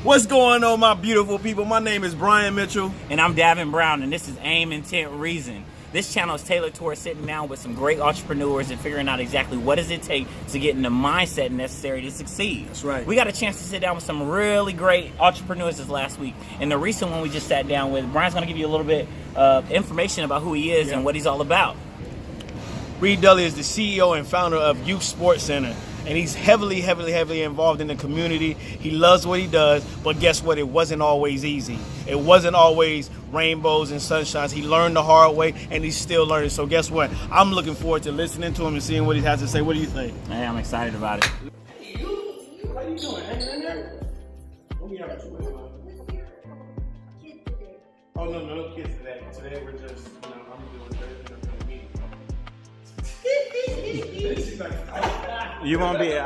What's going on, my beautiful people? My name is Brian Mitchell. And I'm Davin Brown, and this is Aimintentreason. This channel is tailored towards sitting down with some great entrepreneurs and figuring out exactly what does it take to get in the mindset necessary to succeed. That's right. We got a chance to sit down with some really great entrepreneurs this last week. And the recent one we just sat down with, Brian's going to give you a little bit of information about who he is and what he's all about. Reed Dudley is the CEO and founder of Youth SportsCenter. And he's heavily involved in the community. He loves what he does, but guess what? It wasn't always easy. It wasn't always rainbows and sunshines. He learned the hard way, and he's still learning. So guess what? I'm looking forward to listening to him and seeing what he has to say. What do you think? Hey, I'm excited about it. Hey, you? How you doing? Hanging in there? Let me have two minutes. Oh, no kids today. Today we're just, I'm doing Thursday meeting. You won't be She's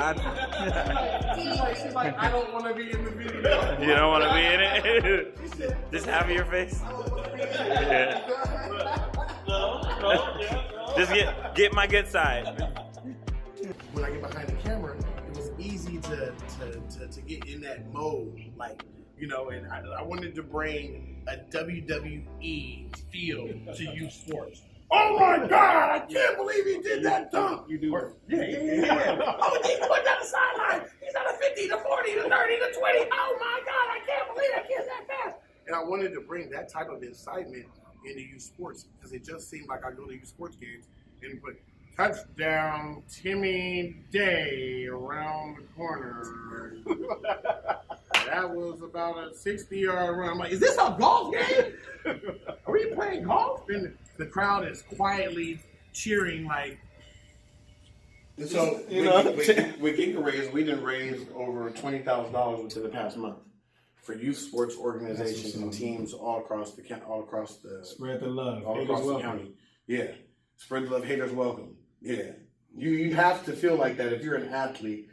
like, I don't want to be in the video. You don't want to be in it? Just have your face. Just get my good side. When I get behind the camera, it was easy to get in that mode, and I wanted to bring a WWE feel to youth sports. Oh my God! I can't believe he did that dunk. You do. Yeah. Oh, he's going down the sideline. He's on a 50 to 40 to 30 to 20. Oh my God! I can't believe that kid's that fast. And I wanted to bring that type of excitement into youth sports because it just seemed like I go to youth sports games and put touchdown Timmy Day around the corner. That was about a 60-yard run. I'm like, is this a golf game? Are we playing golf? And the crowd is quietly cheering like. So with Giga Race, we done raised over $20,000 within the past month for youth sports organizations and teams all across the Spread the love. all across the county. Yeah, spread the love. Haters welcome. Yeah, you have to feel like that if you're an athlete.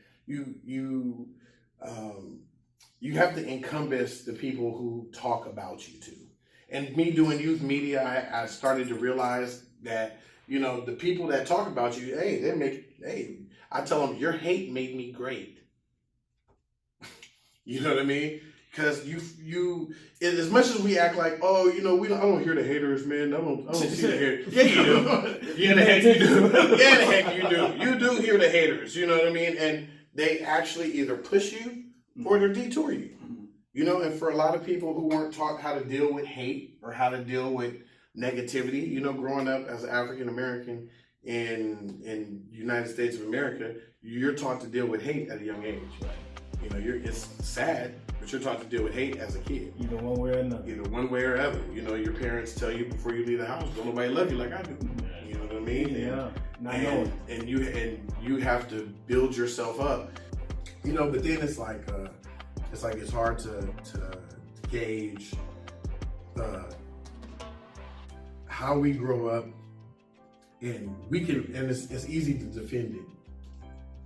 You have to encompass the people who talk about you too. And me doing youth media, I started to realize that, the people that talk about you, I tell them, your hate made me great. You know what I mean? Because you, as much as we act like, I don't hear the haters, man. I don't see the haters. Yeah, you do. Yeah, the heck you do. Yeah, the heck you do. You do hear the haters, you know what I mean? And they actually either push you or they detour you. And for a lot of people who weren't taught how to deal with hate or how to deal with negativity, growing up as an African American in the United States of America, you're taught to deal with hate at a young age. It's sad, but you're taught to deal with hate as a kid. Either one way or another. Either one way or other. Your parents tell you before you leave the house, don't nobody love you like I do. You know what I mean? Yeah. And you have to build yourself up. But then it's hard to gauge how we grow up, and it's easy to defend it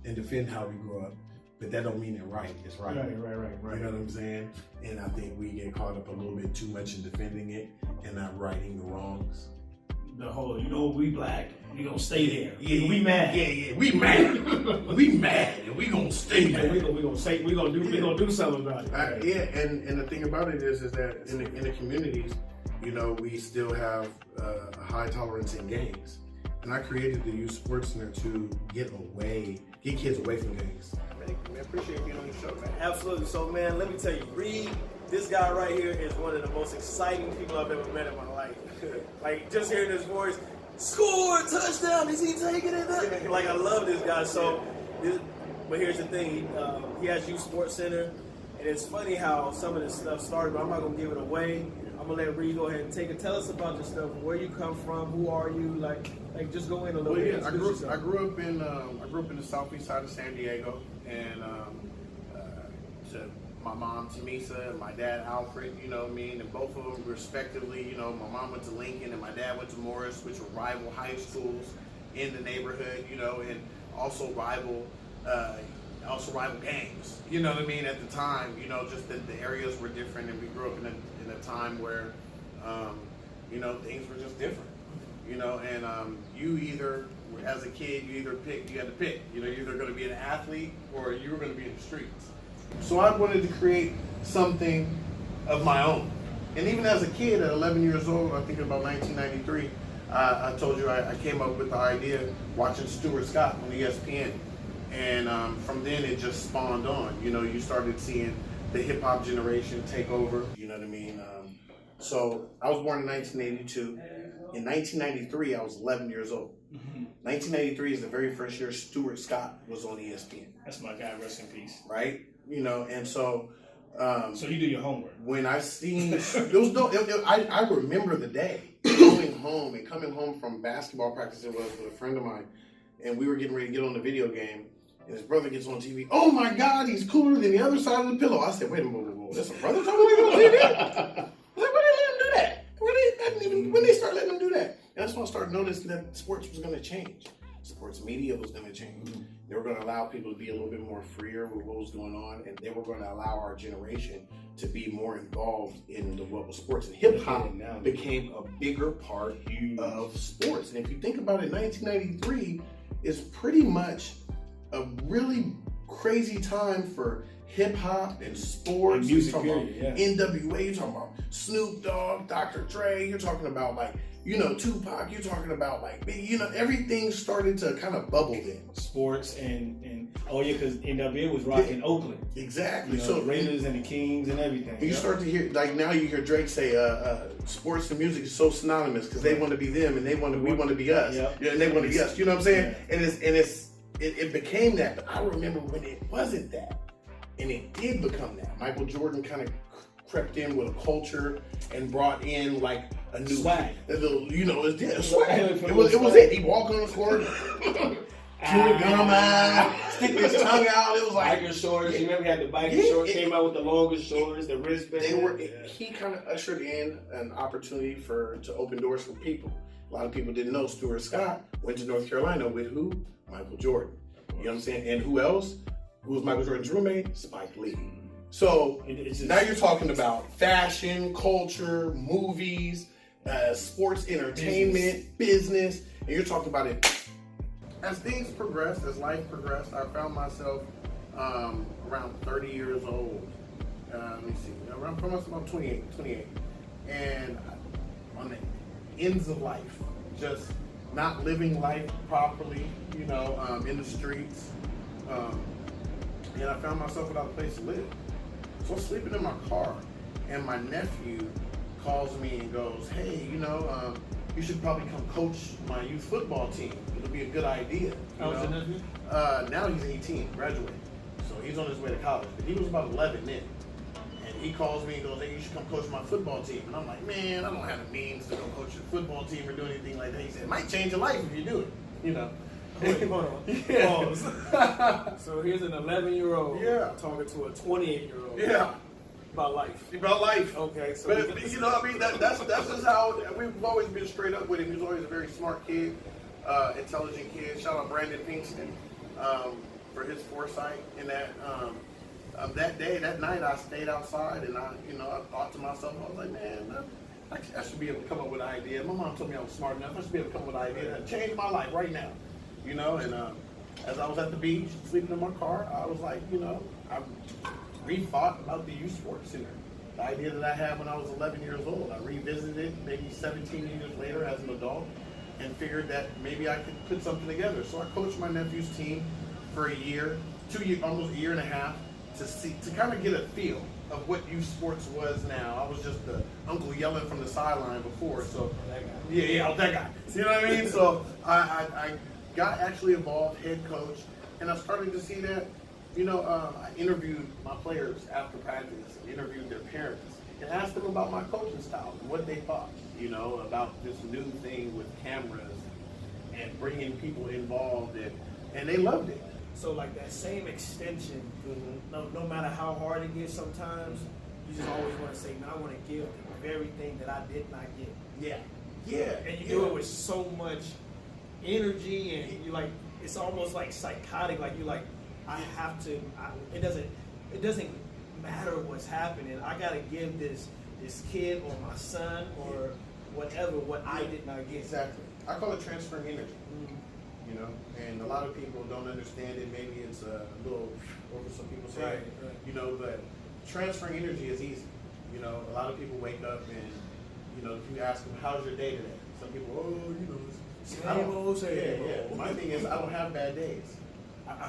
and defend how we grow up, but that don't mean it's right. It's right. Right. You know what I'm saying? And I think we get caught up a little bit too much in defending it and not righting the wrongs. The whole, we black, we gonna stay there. Yeah, we mad. Yeah, we mad. We mad, and we gonna stay mad. We gonna do something about it. And the thing about it is that in the communities, we still have a high tolerance in gangs. And I created the Youth SportsCenter to get kids away from gangs. Man, I appreciate being on the show, man. Absolutely. So, man, let me tell you, Reed, this guy right here is one of the most exciting people I've ever met in my life. Just hearing his voice, score, touchdown, is he taking it up? I love this guy. But here's the thing, he has Youth SportsCenter, and it's funny how some of this stuff started, but I'm not going to give it away. I'm going to let Reed go ahead and take it. Tell us about your stuff, where you come from, who are you, just go in a little bit. I grew up in the southeast side of San Diego, and to my mom Tamisa and my dad Alfred, and both of them respectively. My mom went to Lincoln and my dad went to Morris, which were rival high schools in the neighborhood, and also rival gangs. You know what I mean? At the time, just that the areas were different, and we grew up in a time where, things were just different. And you either, as a kid, you had to pick. You're either going to be an athlete or you were going to be in the streets. So I wanted to create something of my own. And even as a kid, at 11 years old, I think about 1993, I told you I came up with the idea watching Stuart Scott on ESPN. And from then it just spawned on. You know, you started seeing the hip hop generation take over. You know what I mean? So I was born in 1982. In 1993, I was 11 years old. 1993 is the very first year Stuart Scott was on ESPN. That's my guy, rest in peace. Right? You know, and so... so you do your homework. When I seen... I remember the day going home and coming home from basketball practice. It was with a friend of mine. And we were getting ready to get on the video game. And his brother gets on TV. Oh my God, he's cooler than the other side of the pillow. I said, wait a minute, that's a brother talking to me on TV? I was like, why did they let him do that? When they start letting him do that? And that's when I started noticing that sports was going to change. Sports media was going to change. They were going to allow people to be a little bit more freer with what was going on, and they were going to allow our generation to be more involved in the world of sports. And hip hop became a bigger part of sports. And if you think about it, 1993 is pretty much a really crazy time for hip hop and sports. And music, you're talking about NWA, you're talking about Snoop Dogg, Dr. Dre, you're talking about like, you know, Tupac, you're talking about like, you know, everything started to kind of bubble then. Sports and oh yeah, because NWA was rocking Oakland. Exactly. You know, So the Raiders and the Kings and everything. You start to hear, like now you hear Drake say, sports and music is so synonymous because they want to be them and we want to be us. Yeah, and they want to be us. You know what I'm saying? Yeah. It became that, but I remember when it wasn't that. And it did become that. Michael Jordan kind of crept in with a culture and brought in like a new swag. A little, you know, swag. It was it. He walked on the court, chewing gum out, sticking his tongue out. It was like biker shorts. You remember he had the biker shorts, came out with the longest shorts, the wristband. He kind of ushered in an opportunity to open doors for people. A lot of people didn't know Stuart Scott went to North Carolina with who? Michael Jordan. You know what I'm saying? And who else? Who was Michael Jordan's roommate? Spike Lee. So now you're talking about fashion, culture, movies, sports entertainment, business, and you're talking about it. As things progressed, as life progressed, I found myself around 30 years old. Let me see. Around about 28. And on the ends of life, just not living life properly, you know, in the streets. And I found myself without a place to live. So I'm sleeping in my car, and my nephew calls me and goes, hey, you know, you should probably come coach my youth football team. It'll be a good idea. How old is your nephew? Now he's 18, graduated. So he's on his way to college. But he was about 11 then. And he calls me and goes, hey, you should come coach my football team. And I'm like, man, I don't have the means to go coach a football team or do anything like that. He said, it might change your life if you do it, you know. Wait, hold on. Yeah. Pause. So here's an 11-year-old talking to a 28-year-old. Yeah. About life. About life. Okay, so but you know, I mean, that's just how we've always been straight up with him. He was always a very smart kid, intelligent kid. Shout out Brandon Pinkston for his foresight in that. That night, I stayed outside and I thought to myself, I was like, man, I should be able to come up with an idea. My mom told me I was smart enough. I should be able to come up with an idea that changed my life right now. You know, and as I was at the beach, sleeping in my car, I was like, you know, I rethought about the Youth SportsCenter. The idea that I had when I was 11 years old. I revisited it maybe 17 years later as an adult and figured that maybe I could put something together. So I coached my nephew's team for a year, 2 years, almost a year and a half, to kind of get a feel of what youth sports was now. I was just the uncle yelling from the sideline before, so that guy. You know what I mean? So I got actually involved, head coach, and I started to see that, you know, I interviewed my players after practice, interviewed their parents, and asked them about my coaching style and what they thought, you know, about this new thing with cameras and bringing people involved, and they loved it. So like that same extension, no matter how hard it gets sometimes, you just always want to say, no, I want to give the very thing that I did not get. Yeah. And you do it with so much energy, and you like, it's almost like psychotic. Like you like, I have to. It doesn't matter what's happening. I gotta give this kid or my son or whatever what I did not get. Exactly. I call it transferring energy. you know. And a lot of people don't understand it. Maybe it's a little over some people's head, you know. But transferring energy is easy. You know, a lot of people wake up and, you know, if you ask them, "How's your day today?" Some people, "Oh, you know, my thing is, I don't have bad days." I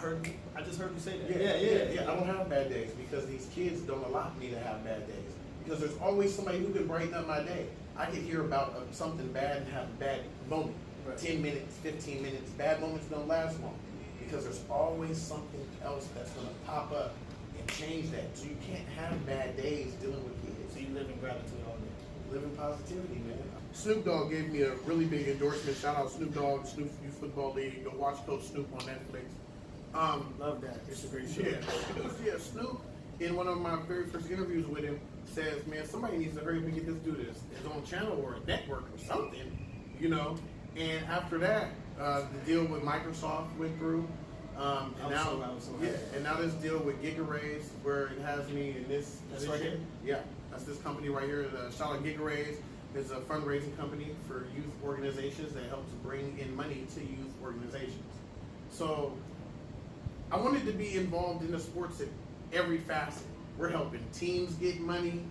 just heard you say that. Yeah. I don't have bad days because these kids don't allow me to have bad days. Because there's always somebody who can brighten up my day. I can hear about something bad and have a bad moment. 10 minutes, 15 minutes. Bad moments don't last long. Because there's always something else that's going to pop up and change that. So you can't have bad days dealing with kids. So you live in gratitude all day. Live in positivity, man. Snoop Dogg gave me a really big endorsement. Shout out Snoop Dogg, Snoop Youth Football League. Go watch Coach Snoop on Netflix. Love that. It's a great show. Yeah, Snoop, in one of my very first interviews with him, says, man, somebody needs to hurry up and get this dude his own channel or a network or something, you know. And after that, the deal with Microsoft went through. And now this deal with Giga Race, where it has me in this right here. Yeah, that's this company right here. Shout out Giga Race. It's a fundraising company for youth organizations that helps bring in money to youth organizations. So I wanted to be involved in the sports at every facet. We're helping teams get money.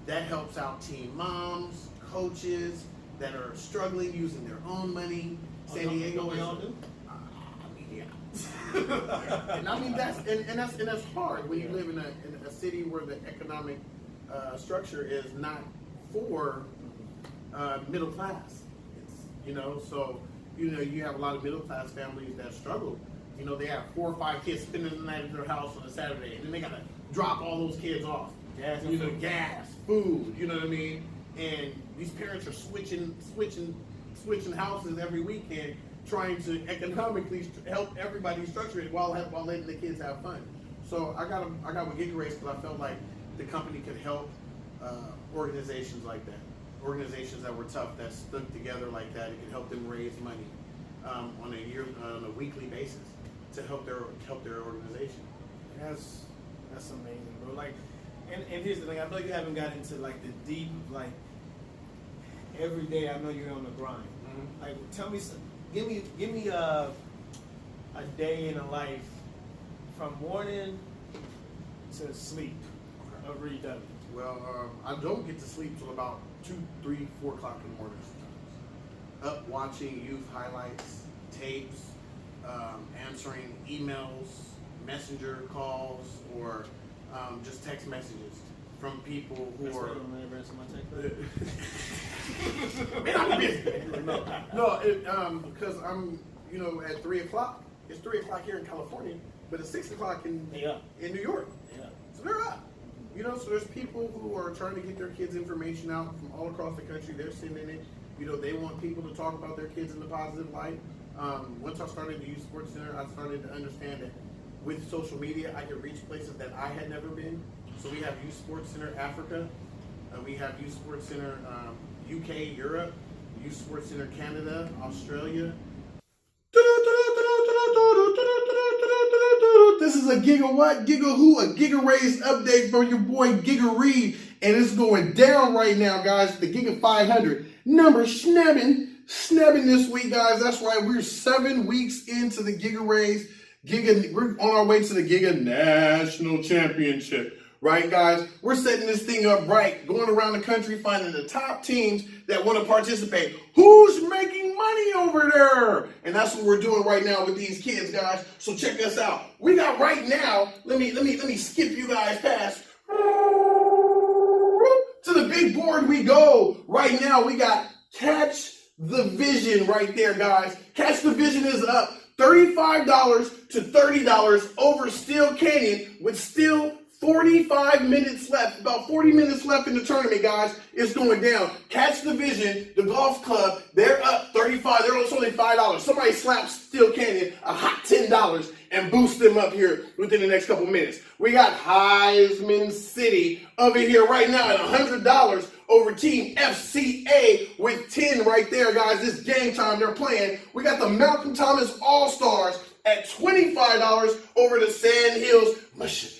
That helps out team moms, coaches that are struggling using their own money. San Diego, we all do. And I mean that's hard when you live in a city where the economic structure is not for middle class. You know, so you have a lot of middle class families that struggle. You know, they have 4 or 5 kids spending the night at their house on a Saturday, and then they gotta drop all those kids off. Gas, food. You know what I mean? And these parents are switching houses every weekend, trying to economically help everybody structure it while letting the kids have fun. So I got with Giga Race because I felt like the company could help organizations like that, organizations that were tough, that stuck together like that. It could help them raise money on a weekly basis to help their organization. That's amazing, bro. Like, and here's the thing. I know you haven't got into like the deep, like every day. I know you're on the grind. Mm-hmm. Like, tell me, give me a day in a life from morning to sleep of Reed Dudley. Well, I don't get to sleep till about 2, 3, 4 o'clock in the morning sometimes. Up watching youth highlights, tapes, answering emails, messenger calls, or just text messages from people who are. No, because I'm, at 3 o'clock. It's 3 o'clock here in California, but it's 6 o'clock in New York. Yeah. So they're up. So there's people who are trying to get their kids' information out from all across the country. They're sending it. They want people to talk about their kids in a positive light. Once I started the Youth SportsCenter, I started to understand that with social media, I could reach places that I had never been. So we have Youth SportsCenter Africa. We have Youth SportsCenter UK, Europe. Youth SportsCenter Canada, Australia. This is a Giga what? Giga who? A Giga Race update from your boy Giga Reed. And it's going down right now, guys. The Giga 500 number snapping this week, guys. That's right. We're 7 weeks into the Giga Race. We're on our way to the Giga National Championship. Right, guys? We're setting this thing up right, going around the country, finding the top teams that want to participate. Who's making money over there? And that's what we're doing right now with these kids, guys. So check us out. We got right now, let me skip you guys past. To the big board we go. Right now, we got Catch the Vision right there, guys. Catch the Vision is up $35 to $30 over Steel Canyon with still 45 minutes left, about 40 minutes left in the tournament, guys. It's going down. Catch the Vision, the golf club, they're up 35. They're only $5. Somebody slap Steel Canyon a hot $10 and boost them up here within the next couple minutes. We got Heisman City over here right now at $100 over Team FCA with 10 right there, guys. This game time they're playing. We got the Malcolm Thomas All-Stars at $25 over the Sand Hills Machine.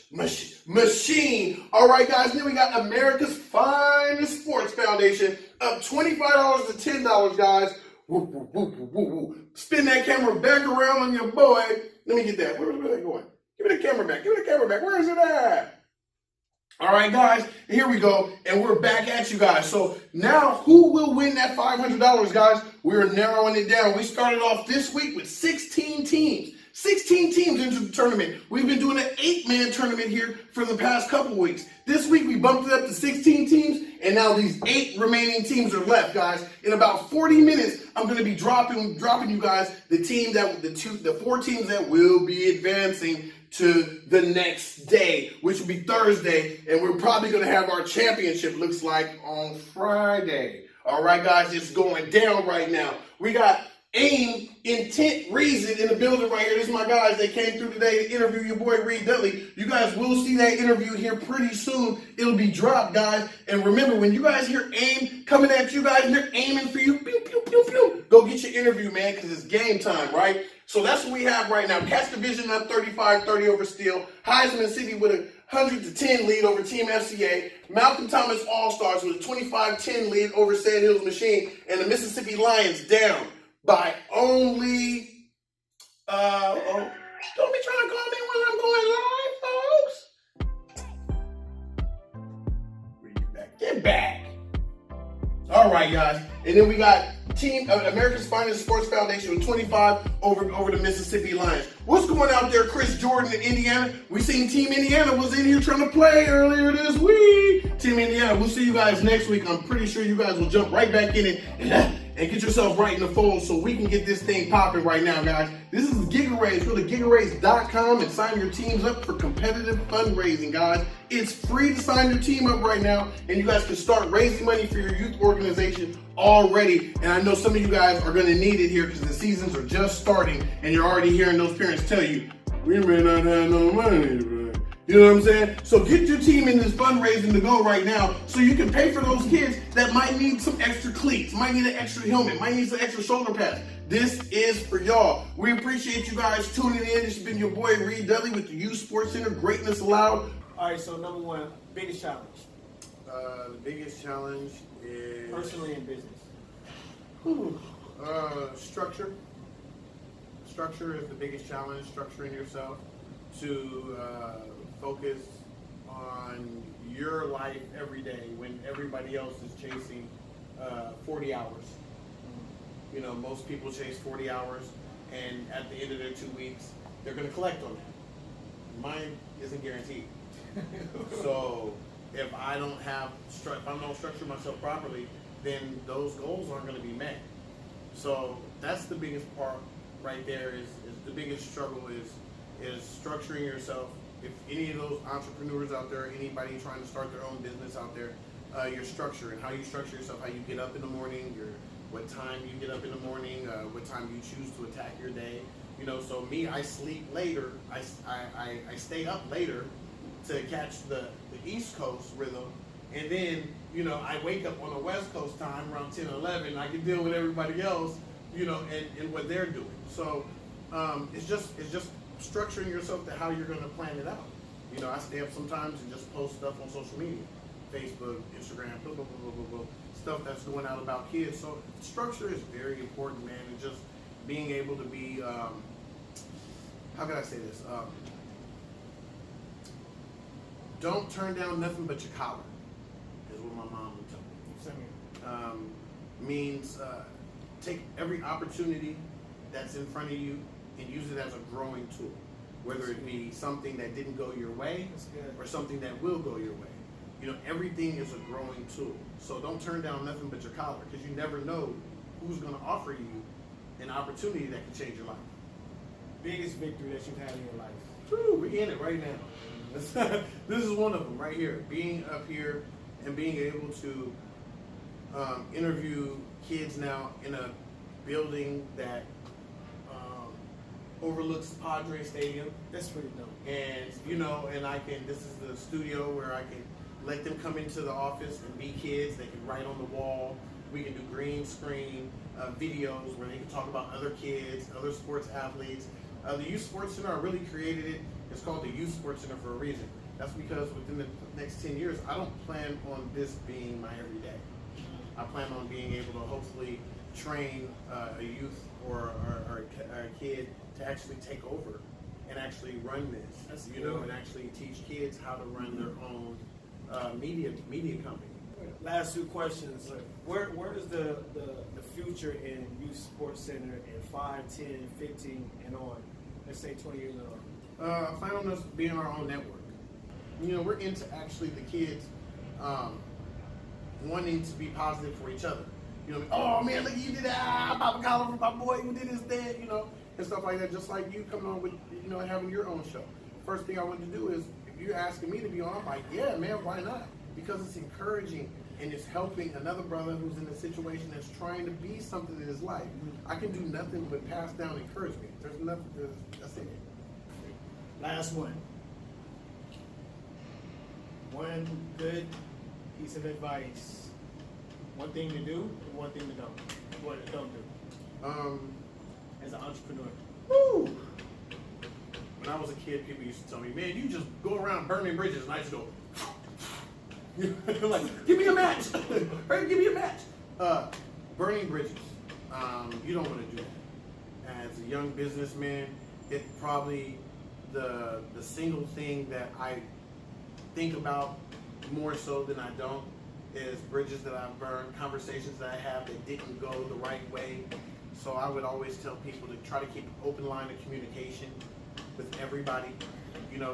All right, guys. Then we got America's Finest Sports Foundation up $25 to $10, guys, Woo, woo, woo, woo, woo, woo. Spin that camera back around on your boy. Let me get that. Where's that going? Give me the camera back. Give me the camera back. Where is it at? All right, guys, here we go, and we're back at you guys. So now, who will win that $500, guys? We're narrowing it down. We started off this week with 16 teams. 16 teams into the tournament. We've been doing an 8-man tournament here for the past couple weeks. This week, we bumped it up to 16 teams, and now these 8 remaining teams are left, guys. In about 40 minutes, I'm going to be dropping you guys the 4 teams that will be advancing to the next day, which will be Thursday, and we're probably going to have our championship, looks like, on Friday. All right, guys, it's going down right now. We got Aimintentreason in the building right here. This is my guys. They came through today to interview your boy, Dudley. You guys will see that interview here pretty soon. It'll be dropped, guys. And remember, when you guys hear aim coming at you guys, and they're aiming for you, pew, pew, pew, pew, go get your interview, man, because it's game time, right? So that's what we have right now. Cats Division up 35-30 over Steel. Heisman City with a 100-10 lead over Team FCA. Malcolm Thomas All-Stars with a 25-10 lead over Sand Hills Machine. And the Mississippi Lions down by only, don't be trying to call me when I'm going live, folks. Get back. All right, guys. And then we got Team America's Finest Sports Foundation with 25 over the Mississippi Lions. What's going out there, Chris Jordan in Indiana? We seen Team Indiana was in here trying to play earlier this week. Team Indiana, we'll see you guys next week. I'm pretty sure you guys will jump right back in it and get yourself right in the fold so we can get this thing popping right now, guys. This is Giga Race. Go to gigarace.com and sign your teams up for competitive fundraising, guys. It's free to sign your team up right now, and you guys can start raising money for your youth organization already. And I know some of you guys are going to need it here because the seasons are just starting, and you're already hearing those parents tell you, we may not have no money, bro. You know what I'm saying? So get your team in this fundraising to go right now so you can pay for those kids that might need some extra cleats, might need an extra helmet, might need some extra shoulder pads. This is for y'all. We appreciate you guys tuning in. This has been your boy, Dudley with the Youth SportsCenter. Greatness Allowed. All right, so number one, biggest challenge. The biggest challenge is... Personally and business. Structure. Structure is the biggest challenge, structuring yourself to focus on your life every day when everybody else is chasing 40 hours. You know, most people chase 40 hours, and at the end of their 2 weeks, they're going to collect on that. Mine isn't guaranteed. So if I don't structure myself properly, then those goals aren't going to be met. So that's the biggest part right there. Is the biggest struggle is structuring yourself. If any of those entrepreneurs out there, anybody trying to start their own business out there, your structure and how you structure yourself, how you get up in the morning, what time you get up in the morning, what time you choose to attack your day. You know, so me, I sleep later. I stay up later to catch the East Coast rhythm, and then, you know, I wake up on the West Coast time around 10 or 11. I can deal with everybody else, you know, and what they're doing. So it's just structuring yourself to how you're going to plan it out. You know, I stay up sometimes and just post stuff on social media, Facebook, Instagram, blah, blah, blah, blah, blah, stuff that's going out about kids. So structure is very important, man, and just being able to be, how can I say this? Don't turn down nothing but your collar, is what my mom would tell me. Means take every opportunity that's in front of you and use it as a growing tool, whether it be something that didn't go your way or something that will go your way. You know, everything is a growing tool. So don't turn down nothing but your collar, because you never know who's going to offer you an opportunity that can change your life. Biggest victory that you've had in your life. Woo, we're in it right now. This is one of them right here. Being up here and being able to interview kids now in a building that overlooks Padre Stadium. That's pretty dope. And, you know, and this is the studio where I can let them come into the office and be kids. They can write on the wall. We can do green screen videos where they can talk about other kids, other sports athletes. The Youth SportsCenter, I really created it. It's called the Youth SportsCenter for a reason. That's because within the next 10 years, I don't plan on this being my everyday. I plan on being able to hopefully train a youth or a kid to actually take over and actually run this, and actually teach kids how to run their own media company. Last two questions. Where is the future in Youth SportsCenter in 5, 10, 15, and on? Let's say 20 years and on. I plan on us being our own network. We're into actually the kids wanting to be positive for each other. Oh man, look, you did that, Papa Collar for my boy who did his dad, and stuff like that. Just like you coming on with, having your own show. First thing I wanted to do is, if you're asking me to be on, I'm like, yeah, man, why not? Because it's encouraging and it's helping another brother who's in a situation that's trying to be something in his life. I can do nothing but pass down encouragement. There's nothing. That's it. Last one. One good piece of advice. One thing to do and one thing to don't do. As an entrepreneur. Woo! When I was a kid, people used to tell me, man, you just go around burning bridges, and I just go, like, give me a match. Right, give me a match. Burning bridges. You don't want to do that. As a young businessman, it's probably the single thing that I think about more so than I don't is bridges that I've burned, conversations that I have that didn't go the right way. So I would always tell people to try to keep an open line of communication with everybody.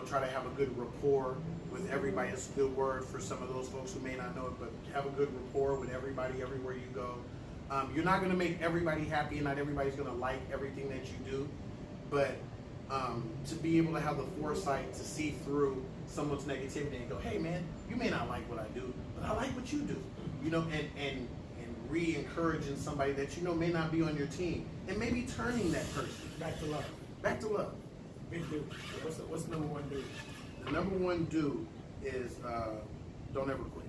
Try to have a good rapport with everybody. It's a good word for some of those folks who may not know it, but have a good rapport with everybody everywhere you go. You're not going to make everybody happy, and not everybody's going to like everything that you do, but to be able to have the foresight to see through someone's negativity and go, hey man, you may not like what I do, but I like what you do, and re-encouraging somebody that may not be on your team, and maybe turning that person Back to love. back to love. Big dude. What's the number one dude? The number one do is don't ever quit.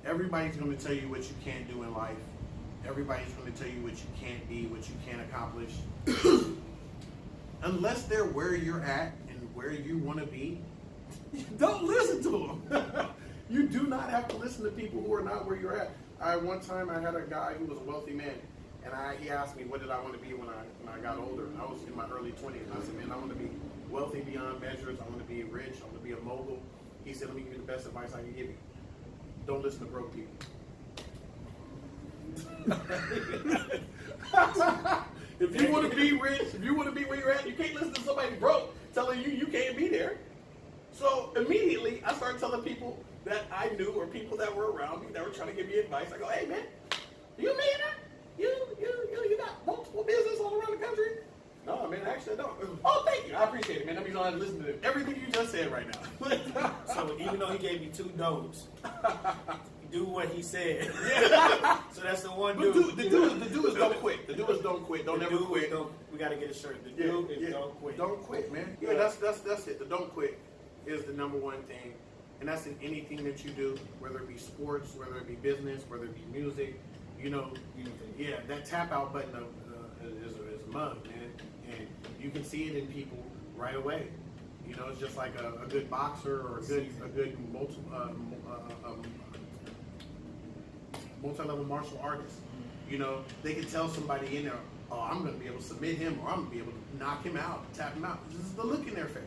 Everybody's going to tell you what you can't do in life. Everybody's going to tell you what you can't be, what you can't accomplish. Unless they're where you're at and where you want to be, don't listen to them. You do not have to listen to people who are not where you're at. One time I had a guy who was a wealthy man, and he asked me what did I want to be when I got older. I was in my early 20s, and I said, man, I want to be wealthy beyond measures. I want to be rich. I want to be a mogul. He said, let me give you the best advice I can give you. Don't listen to broke people. If you want to be rich, if you want to be where you're at, you can't listen to somebody broke telling you can't be there. So immediately I started telling people that I knew or people that were around me that were trying to give me advice. I go, hey man, you a millionaire? You got multiple business all around the country? No, man, actually I don't. Oh, thank you. I appreciate it, man. That means I listen to everything you just said right now. So even though he gave me 2 don'ts, do what he said. So that's the one dude. The do is don't quit. The do is don't quit. Don't ever quit. We got to get a shirt. The do is don't quit. Don't quit, man. Yeah, that's it. The don't quit is the number one thing. And that's in anything that you do, whether it be sports, whether it be business, whether it be music, yeah, that tap out button is a mug, man. And you can see it in people right away. It's just like a good boxer or a good multi-level martial artist. They can tell somebody in there, oh, I'm going to be able to submit him, or I'm going to be able to knock him out, tap him out. This is the look in their face.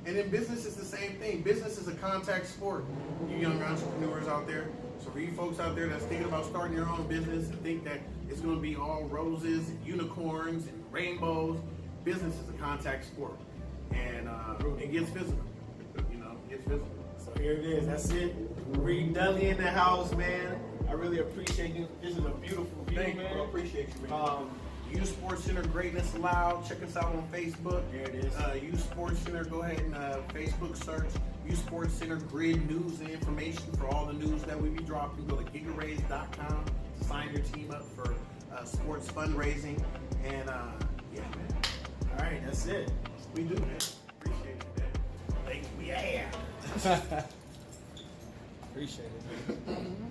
And in business, it's the same thing. Business is a contact sport. You young entrepreneurs out there. So for you folks out there that's thinking about starting your own business and think that it's going to be all roses and unicorns and rainbows, business is a contact sport. And it gets physical. It gets physical. So here it is. That's it. Reed Dudley in the house, man. I really appreciate you. This is a beautiful view, Thank man. you, bro. Appreciate you, man. Youth SportsCenter Greatness Loud. Check us out on Facebook. There it is. Youth SportsCenter. Go ahead and Facebook search Youth SportsCenter Grid News and information for all the news that we be dropping. Go to gigarace.com to sign your team up for sports fundraising. And yeah, man. All right, that's it. We do, man. Appreciate it, man. Thank you. Yeah. Appreciate it, man.